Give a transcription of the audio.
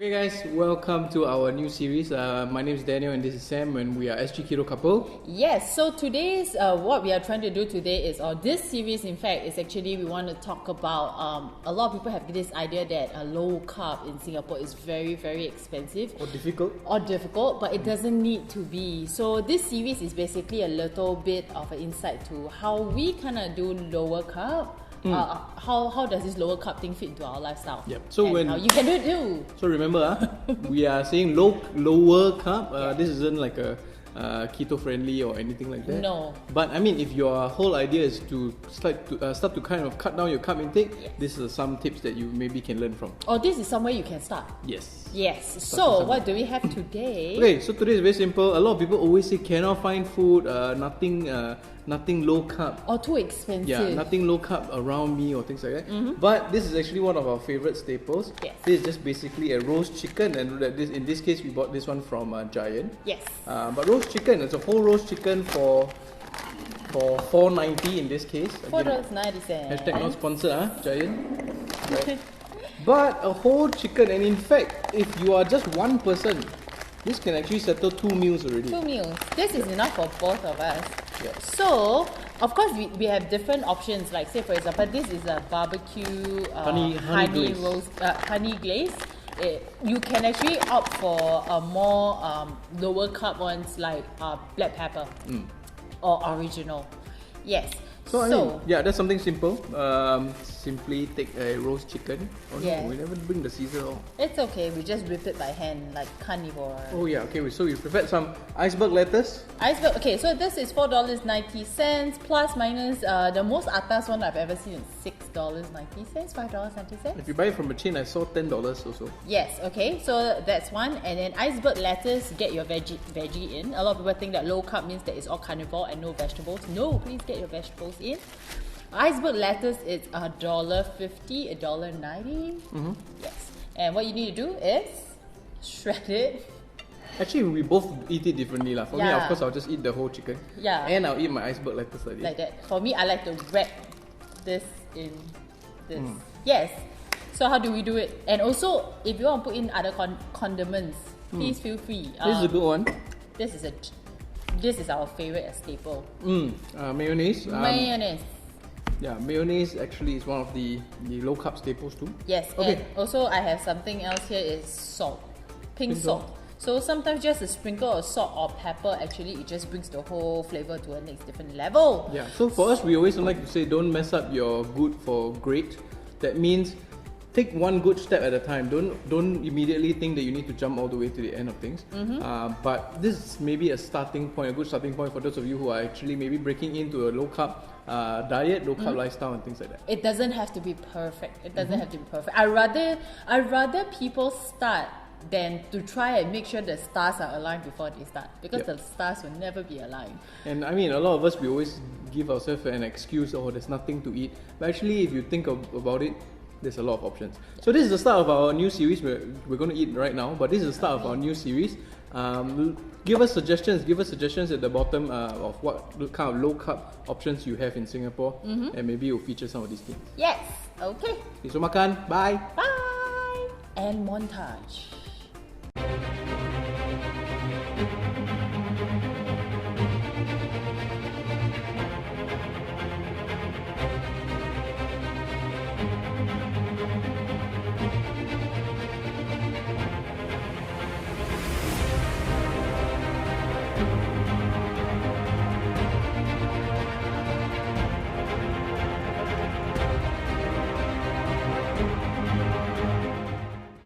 Hey guys, welcome to our new series. My name is Daniel and this is Sam and we are SG Keto Couple. Yes, so today's what we are trying to do today is, or this series in fact is actually we want to talk about a lot of people have this idea that a low carb in Singapore is very, very expensive. Or difficult. But it doesn't need to be. So this series is basically a little bit of an insight to how we kind of do lower carb. How does this lower carb thing fit into our lifestyle? Yep. So and how you can do it too. So remember, we are saying lower carb. This isn't like a keto friendly or anything like that. No. But I mean, if your whole idea is to start to kind of cut down your carb intake, this is some tips that you maybe can learn from. Or this is somewhere you can start. Yes. So what do we have today? Okay, so today is very simple. A lot of people always say cannot find food, nothing low carb. Or too expensive. Yeah, nothing low carb around me or things like that. But this is actually one of our favorite staples. Yes. This is just basically a roast chicken, and in this case we bought this one from Giant. Yes. But roast chicken, it's a whole roast chicken for $4.90 in this case. $4.90. Hashtag not sponsor, Giant. Right. But a whole chicken, and in fact, if you are just one person, this can actually settle 2 meals already. 2 meals. This is enough for both of us. Yeah. So, of course, we have different options. Like, say for example, this is a barbecue honey glaze. You can actually opt for a more lower carb ones like black pepper or original. Yes. So I mean, yeah, that's something simple. Simply take a roast chicken. Oh no, we never bring the Caesar on. It's okay, we just whip it by hand like carnivore. Oh yeah, okay, so we prepared some iceberg lettuce. Okay, so this is $4.90 plus minus the most atas one I've ever seen is $6.90, $5.90. If you buy it from a chain, I saw $10 also. Yes, okay, so that's one. And then iceberg lettuce, get your veggie in. A lot of people think that low carb means that it's all carnivore and no vegetables. No, please get your vegetables in. Iceberg lettuce is $1.50, $1.90. Yes. And what you need to do is shred it. Actually, we both eat it differently. For me, of course, I'll just eat the whole chicken. Yeah. And I'll eat my iceberg lettuce like that. For me, I like to wrap this in this. Yes. So how do we do it? And also, if you want to put in other condiments, please feel free. This is a good one. This is our favorite staple. Mayonnaise. Mayonnaise. Yeah, mayonnaise actually is one of the low carb staples too. Yes, okay. And also I have something else here is salt. Pink salt. So sometimes just a sprinkle of salt or pepper, actually it just brings the whole flavor to a next different level. Yeah, so for us we always like to say don't mess up your good for great. That means take one good step at a time. Don't immediately think that you need to jump all the way to the end of things. But this is maybe a starting point, a good starting point for those of you who are actually maybe breaking into a low carb diet, low carb lifestyle, and things like that. It doesn't have to be perfect. It doesn't have to be perfect. I rather people start than to try and make sure the stars are aligned before they start, because the stars will never be aligned. And I mean, a lot of us, we always give ourselves an excuse, oh, there's nothing to eat. But actually, if you think about it, there's a lot of options. So this is the start of our new series. We're going to eat right now, but this is the start of our new series. Give us suggestions at the bottom of what kind of low carb options you have in Singapore, and maybe we'll feature some of these things. Yes, okay. So makan, bye. Bye. And montage.